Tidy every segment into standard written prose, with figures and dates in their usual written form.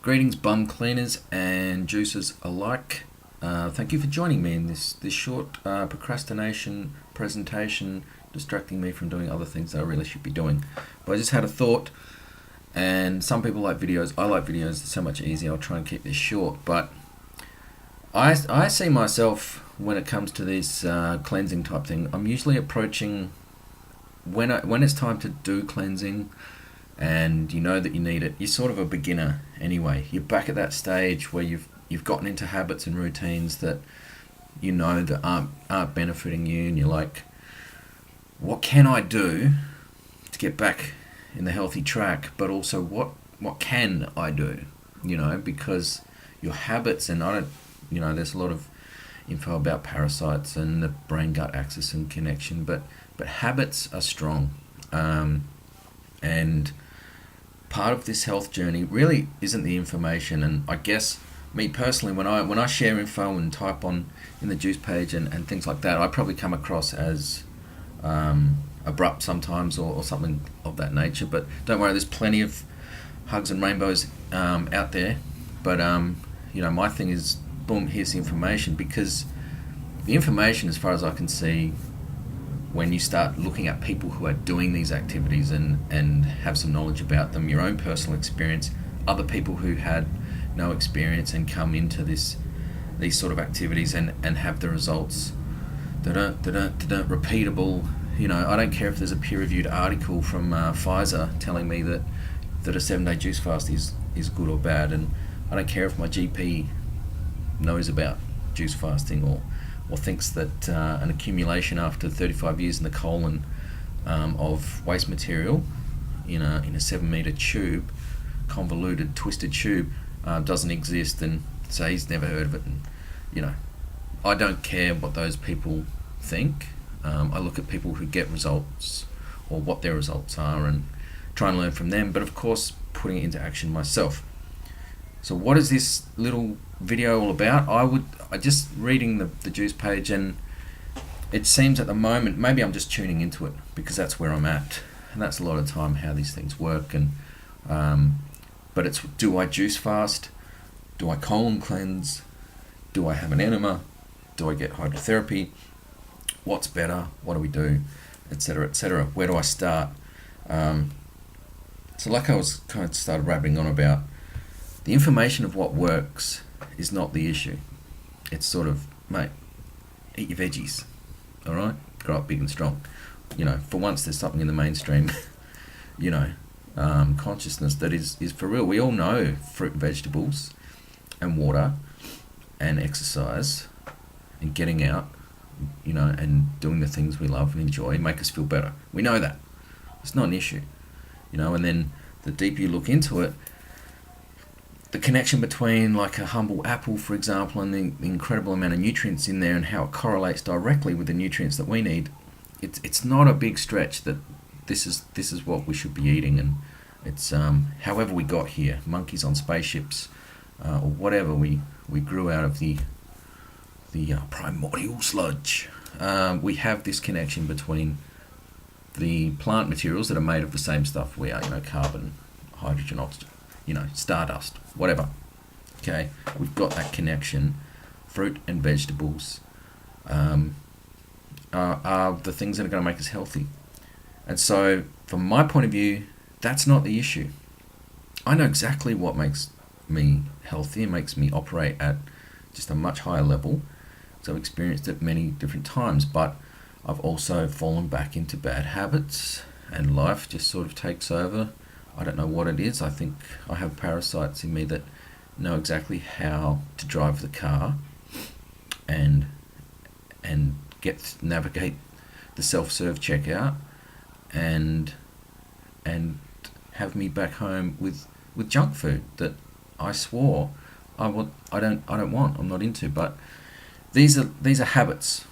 Greetings, bum cleaners and juicers alike. Thank you for joining me in this short procrastination presentation, distracting me from doing other things that I really should be doing. But I just had a thought, and some people like videos. I like videos. It's so much easier. I'll try and keep this short. But I see myself when it comes to this cleansing type thing. I'm usually approaching when it's time to do cleansing, and you know that you need it. You're sort of a beginner anyway. You're back at that stage where you've gotten into habits and routines that you know that aren't benefiting you, and you're like, what can I do to get back in the healthy track? But also, what can I do? Because your habits, and I don't, there's a lot of info about parasites and the brain gut axis and connection, but habits are strong, and part of this health journey really isn't the information. And I guess me personally, when I share info and type on in the juice page and things like that, I probably come across as abrupt sometimes, or something of that nature. But don't worry, there's plenty of hugs and rainbows out there. But my thing is, boom, here's the information. Because the information, as far as I can see, when you start looking at people who are doing these activities and have some knowledge about them, your own personal experience, other people who had no experience and come into these sort of activities and have the results that aren't repeatable. I don't care if there's a peer-reviewed article from Pfizer telling me that a 7-day juice fast is good or bad, and I don't care if my GP knows about juice fasting or thinks that an accumulation after 35 years in the colon of waste material in a 7-meter tube, convoluted, twisted tube, doesn't exist, and say he's never heard of it. And I don't care what those people think. I look at people who get results, or what their results are, and try and learn from them, but of course putting it into action myself. So what is this little video all about? I just reading the juice page, and it seems at the moment, maybe I'm just tuning into it because that's where I'm at, and that's a lot of time how these things work. And but it's, do I juice fast? Do I colon cleanse? Do I have an enema? Do I get hydrotherapy? What's better? What do we do? Etc. etc. Where do I start? So like I was kind of started rabbiting on about, the information of what works is not the issue. It's sort of, mate, eat your veggies, all right? Grow up big and strong. For once there's something in the mainstream, consciousness that is for real. We all know fruit and vegetables and water and exercise and getting out, and doing the things we love and enjoy make us feel better. We know that. It's not an issue, and then the deeper you look into it, the connection between, like, a humble apple, for example, and the incredible amount of nutrients in there, and how it correlates directly with the nutrients that we need, it's not a big stretch that this is what we should be eating. And it's however we got here, monkeys on spaceships, or whatever, we grew out of the primordial sludge. We have this connection between the plant materials that are made of the same stuff we are, carbon, hydrogen, oxygen, stardust, whatever. Okay, we've got that connection. Fruit and vegetables are the things that are going to make us healthy. And so, from my point of view, that's not the issue. I know exactly what makes me healthy and makes me operate at just a much higher level. So I've experienced it many different times, but I've also fallen back into bad habits, and life just sort of takes over. I don't know what it is. I think I have parasites in me that know exactly how to drive the car and navigate the self-serve checkout and have me back home with junk food that I swore I don't want. I'm not into. But these are habits,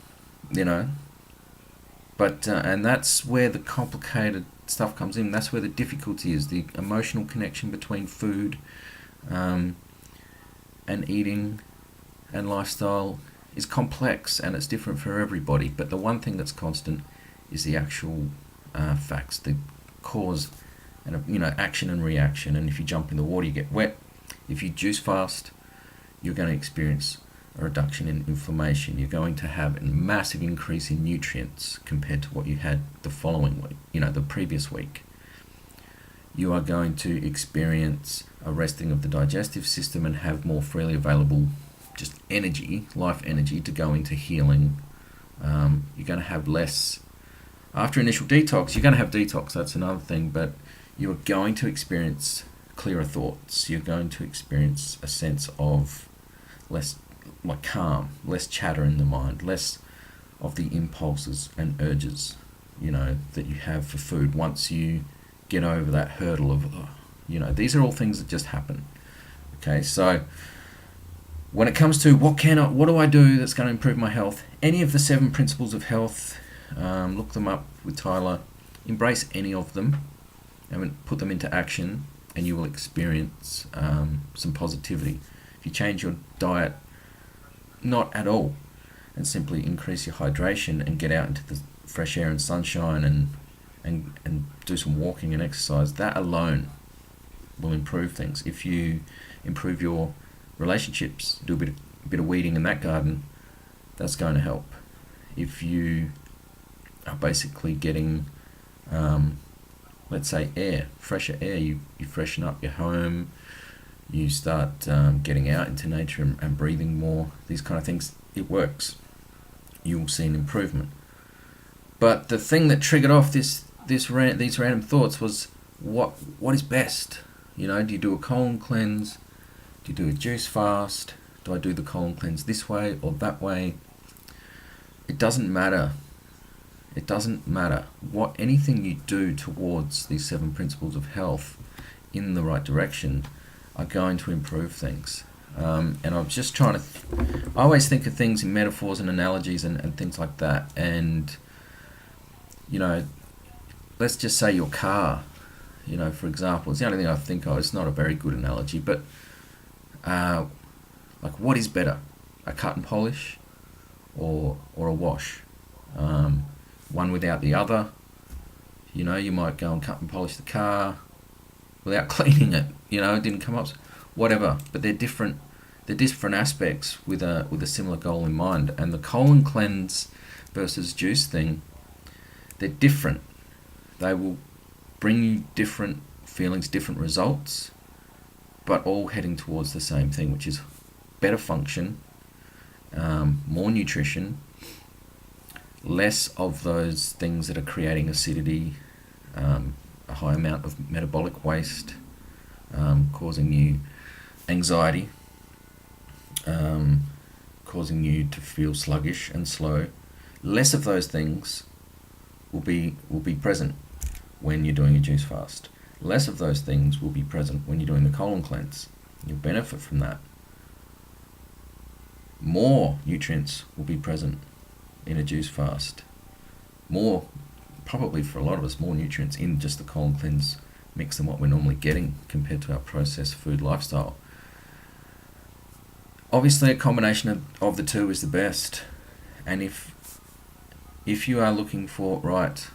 But and that's where the complicated stuff comes in. That's where the difficulty is. The emotional connection between food and eating and lifestyle is complex, and it's different for everybody. But the one thing that's constant is the actual facts, the cause, and action and reaction. And if you jump in the water, you get wet. If you juice fast, you're going to experience a reduction in inflammation. You're going to have a massive increase in nutrients compared to what you had the following week, the previous week. You are going to experience a resting of the digestive system and have more freely available just energy, life energy, to go into healing. You're going to have less. After initial detox, you're going to have detox, that's another thing, but you're going to experience clearer thoughts. You're going to experience a sense of less calm, less chatter in the mind, less of the impulses and urges, that you have for food once you get over that hurdle of, these are all things that just happen. Okay, so when it comes to what do I do that's going to improve my health, any of the 7 principles of health, look them up with Tyler, embrace any of them and put them into action, and you will experience some positivity. If you change your diet, not at all, and simply increase your hydration and get out into the fresh air and sunshine and do some walking and exercise, that alone will improve things. If you improve your relationships, do a bit of weeding in that garden, that's going to help. If you are basically getting, let's say, fresher air, you freshen up your home, you start getting out into nature and breathing more, these kind of things, it works. You will see an improvement. But the thing that triggered off these random thoughts was, what is best? Do you do a colon cleanse? Do you do a juice fast? Do I do the colon cleanse this way or that way? It doesn't matter. It doesn't matter. Anything you do towards these 7 principles of health in the right direction are going to improve things. And I'm just trying to... I always think of things in metaphors and analogies and things like that. And, let's just say your car, for example. It's the only thing I think of. It's not a very good analogy, but what is better? A cut and polish or a wash? One without the other. You might go and cut and polish the car without cleaning it. It didn't come up, whatever. But they're different aspects with a similar goal in mind. And the colon cleanse versus juice thing, they're different. They will bring you different feelings, different results, but all heading towards the same thing, which is better function, more nutrition, less of those things that are creating acidity, a high amount of metabolic waste, causing you anxiety, causing you to feel sluggish and slow. Less of those things will be present when you're doing a juice fast. Less of those things will be present when you're doing the colon cleanse. You'll benefit from that. More nutrients will be present in a juice fast. More, probably for a lot of us, more nutrients in just the colon cleanse mix than what we're normally getting compared to our processed food lifestyle. Obviously, a combination of the two is the best. And if you are looking for, right,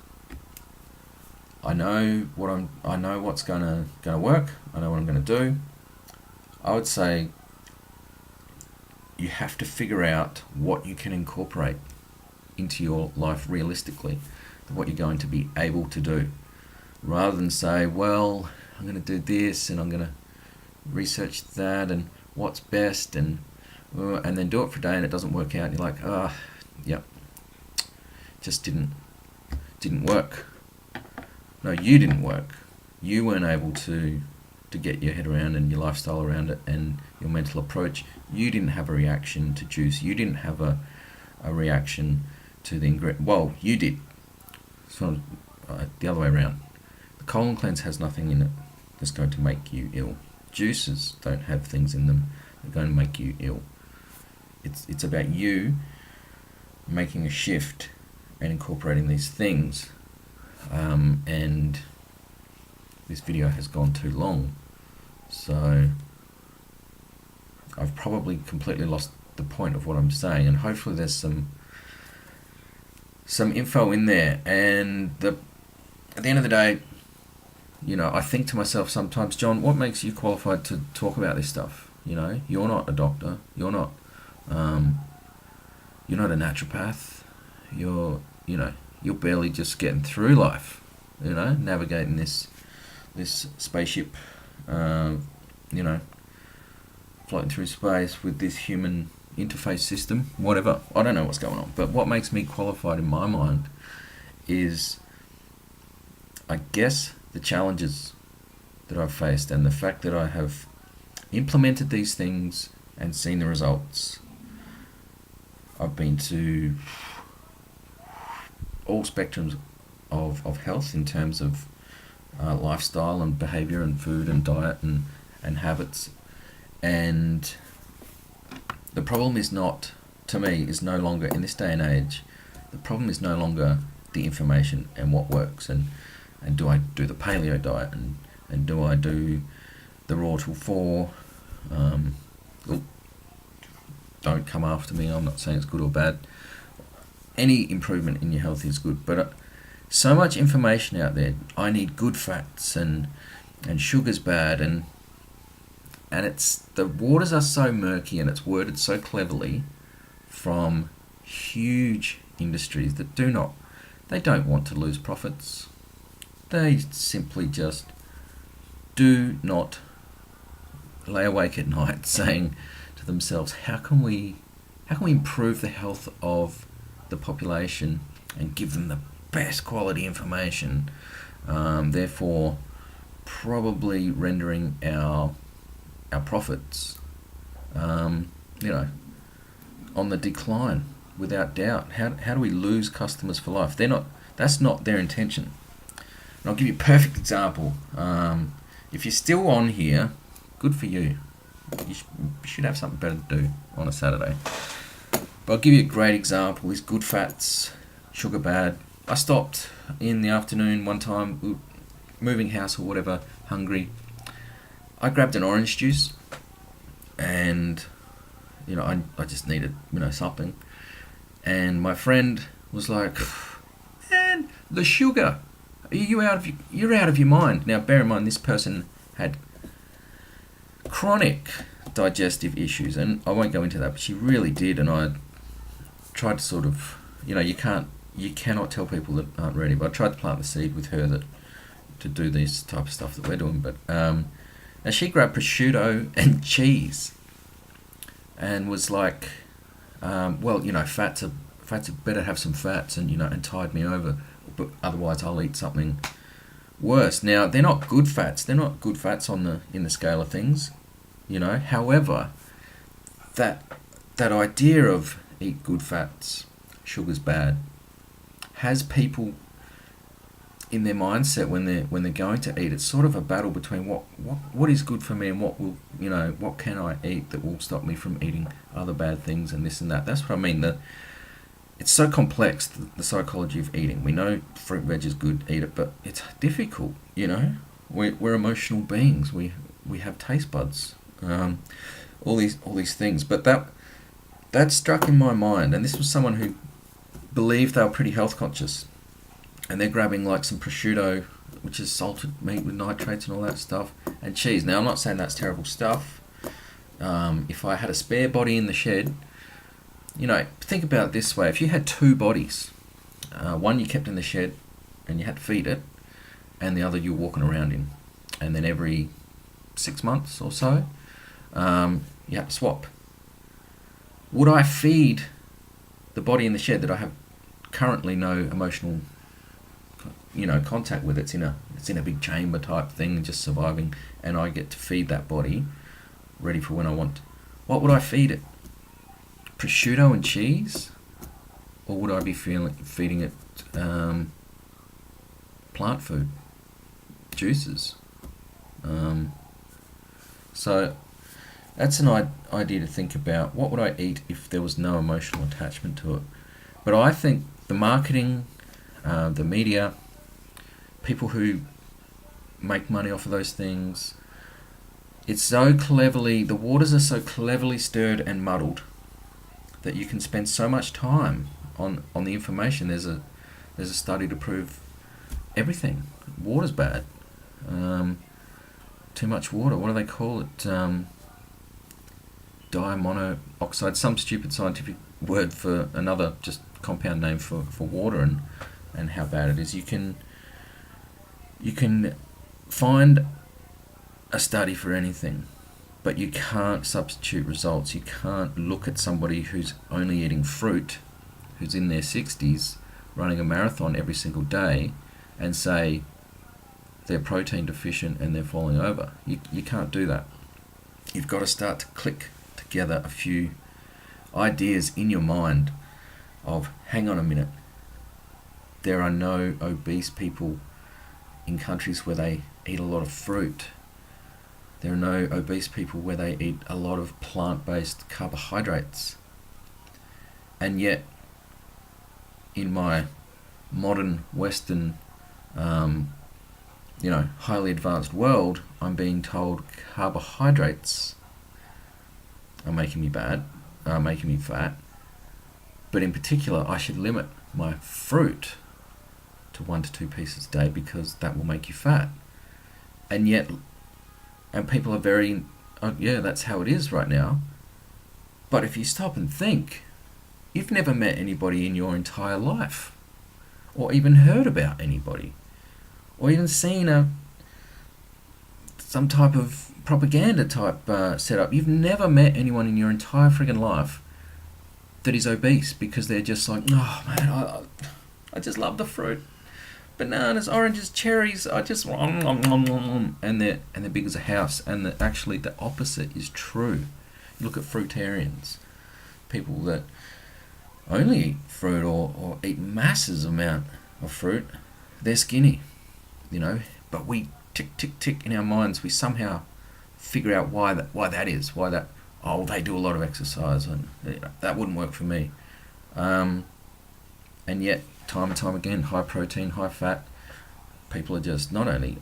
I know what's gonna work, I know what I'm gonna do, I would say you have to figure out what you can incorporate into your life realistically, what you're going to be able to do, rather than say, well, I'm going to do this and I'm going to research that and what's best and then do it for a day and it doesn't work out and you're like, yep, just didn't work. No, you didn't work. You weren't able to get your head around and your lifestyle around it and your mental approach. You didn't have a reaction to juice. You didn't have a reaction to the ingredient. Well, you did. So the other way around. The colon cleanse has nothing in it that's going to make you ill. Juices don't have things in them that are going to make you ill. It's about you making a shift and incorporating these things. And this video has gone too long, so I've probably completely lost the point of what I'm saying, and hopefully there's some info in there. And at the end of the day, I think to myself sometimes, John, what makes you qualified to talk about this stuff? You're not a doctor. Um, you're not a naturopath. You're barely just getting through life. Navigating this spaceship. Uh, you know, Floating through space with this human interface system. Whatever. I don't know what's going on. But what makes me qualified in my mind is, I guess, the challenges that I've faced and the fact that I have implemented these things and seen the results. I've been to all spectrums of health in terms of lifestyle and behaviour and food and diet and habits. And the problem is not, to me, is no longer, in this day and age, the problem is no longer the information and what works and do I do the paleo diet and do I do the raw till 4. Don't come after me, I'm not saying it's good or bad. Any improvement in your health is good, but so much information out there. I need good fats and sugar's bad and it's, the waters are so murky and it's worded so cleverly from huge industries that they don't want to lose profits. They simply just do not lay awake at night saying to themselves, how can we improve the health of the population and give them the best quality information, therefore probably rendering our profits on the decline without doubt. How do we lose customers for life? That's not their intention. And I'll give you a perfect example. If you're still on here, good for you. You should have something better to do on a Saturday. But I'll give you a great example. Is good fats, sugar bad. I stopped in the afternoon one time, moving house or whatever, hungry. I grabbed an orange juice and I just needed something. And my friend was like, man, the sugar. You're out of your mind. Now bear in mind this person had chronic digestive issues, and I won't go into that, but she really did, and I tried to sort of, you cannot tell people that aren't ready, but I tried to plant the seed with her to do this type of stuff that we're doing. But now she grabbed prosciutto and cheese and was like, fats are better, have some fats, and tied me over, but otherwise I'll eat something worse. Now they're not good fats. They're not good fats in the scale of things, However, that idea of eat good fats, sugar's bad, has people in their mindset when they're going to eat. It's sort of a battle between what is good for me and what can I eat that will stop me from eating other bad things and this and that. That's what I mean. It's so complex, the psychology of eating. We know fruit, veg is good, eat it, but it's difficult, We're emotional beings. We have taste buds, all these things. But that struck in my mind, and this was someone who believed they were pretty health conscious, and they're grabbing like some prosciutto, which is salted meat with nitrates and all that stuff, and cheese. Now I'm not saying that's terrible stuff. If I had a spare body in the shed, think about it this way. If you had two bodies, one you kept in the shed and you had to feed it, and the other you're walking around in, and then every 6 months or so, you have to swap. Would I feed the body in the shed that I have currently no emotional contact with? It's in a big chamber type thing, just surviving, and I get to feed that body ready for when I want. What would I feed it? Prosciutto and cheese, or would I be feeding it plant food, juices? So that's an idea to think about. What would I eat if there was no emotional attachment to it? But I think the marketing, the media, people who make money off of those things, the waters are so cleverly stirred and muddled that you can spend so much time on the information. There's a study to prove everything. Water's bad. Too much water. What do they call it? Dimonoxide. Some stupid scientific word for another just compound name for water, and how bad it is. You can find a study for anything, but you can't substitute results. You can't look at somebody who's only eating fruit, who's in their 60s, running a marathon every single day, and say they're protein deficient and they're falling over. You can't do that. You've got to start to click together a few ideas in your mind of, hang on a minute, there are no obese people in countries where they eat a lot of fruit. There are no obese people where they eat a lot of plant-based carbohydrates. And yet, in my modern Western, highly advanced world, I'm being told carbohydrates are making me making me fat. But in particular, I should limit my fruit to 1 to 2 pieces a day because that will make you fat. And people are very, that's how it is right now. But if you stop and think, you've never met anybody in your entire life, or even heard about anybody, or even seen some type of propaganda type setup. You've never met anyone in your entire friggin' life that is obese because they're just like, oh man, I just love the fruit. Bananas, oranges, cherries, I just and they're big as a house. And actually the opposite is true. You look at fruitarians, people that only eat fruit or eat masses amount of fruit, they're skinny, but we tick in our minds, we somehow figure out why that is, they do a lot of exercise and that wouldn't work for me. And yet, time and time again, high protein, high fat, people are just not only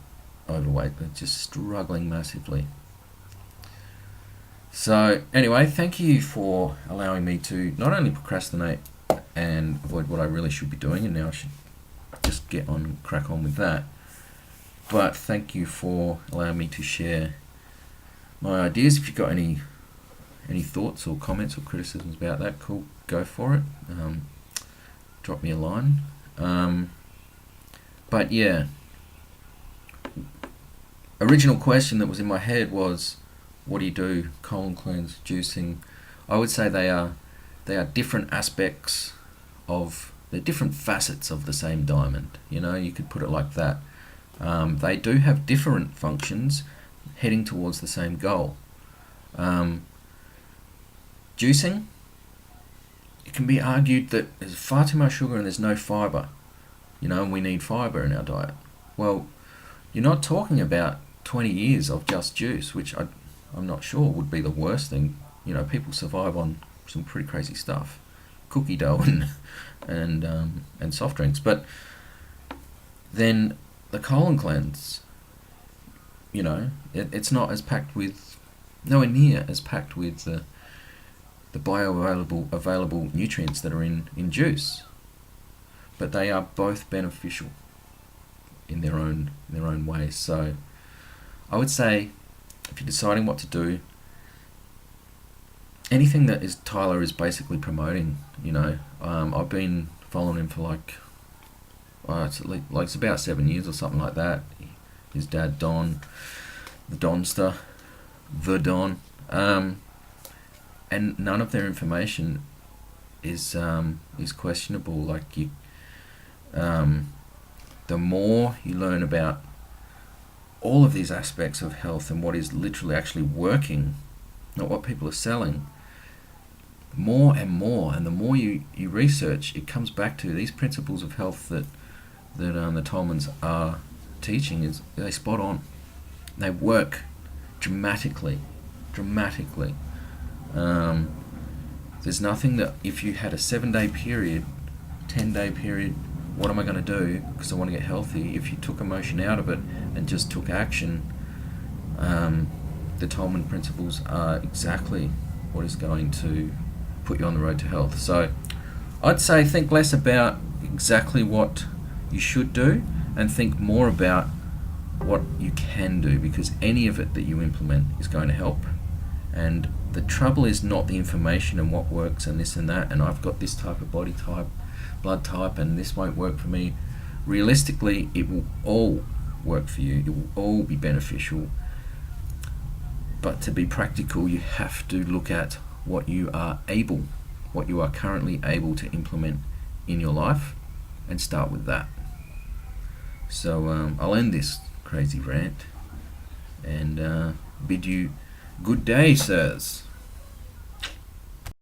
overweight, but just struggling massively. So anyway, thank you for allowing me to not only procrastinate and avoid what I really should be doing, and now I should just crack on with that, but thank you for allowing me to share my ideas. If you've got any thoughts or comments or criticisms about that, cool, go for it. Drop me a line. But yeah, original question that was in my head was, what do you do? Colon cleanse, juicing. I would say they are different aspects they're different facets of the same diamond. You could put it like that. They do have different functions heading towards the same goal. Juicing, it can be argued that there's far too much sugar and there's no fibre, and we need fibre in our diet. Well, you're not talking about 20 years of just juice, which I'm not sure would be the worst thing. People survive on some pretty crazy stuff, cookie dough and soft drinks. But then the colon cleanse, it's not as packed with, nowhere near as packed with the bioavailable nutrients that are in juice, but they are both beneficial in their own way. So I would say, if you're deciding what to do, anything that Tyler is basically promoting, I've been following him for it's about 7 years or something like that. His dad Don, the Donster, the Don. And none of their information is questionable. The more you learn about all of these aspects of health and what is literally actually working, not what people are selling, more and more, and the more you research, it comes back to these principles of health that the Tolmans are teaching. Is they spot on. They work dramatically. There's nothing that, if you had a 7-day period, 10-day period, what am I going to do because I want to get healthy? If you took emotion out of it and just took action, the Tolman principles are exactly what is going to put you on the road to health. So I'd say think less about exactly what you should do and think more about what you can do, because any of it that you implement is going to help. And the trouble is not the information and what works and this and that, and I've got this type of body type, blood type, and this won't work for me. Realistically, it will all work for you. It will all be beneficial. But to be practical, you have to look at what you are currently able to implement in your life, and start with that. So I'll end this crazy rant and bid you good day, sirs.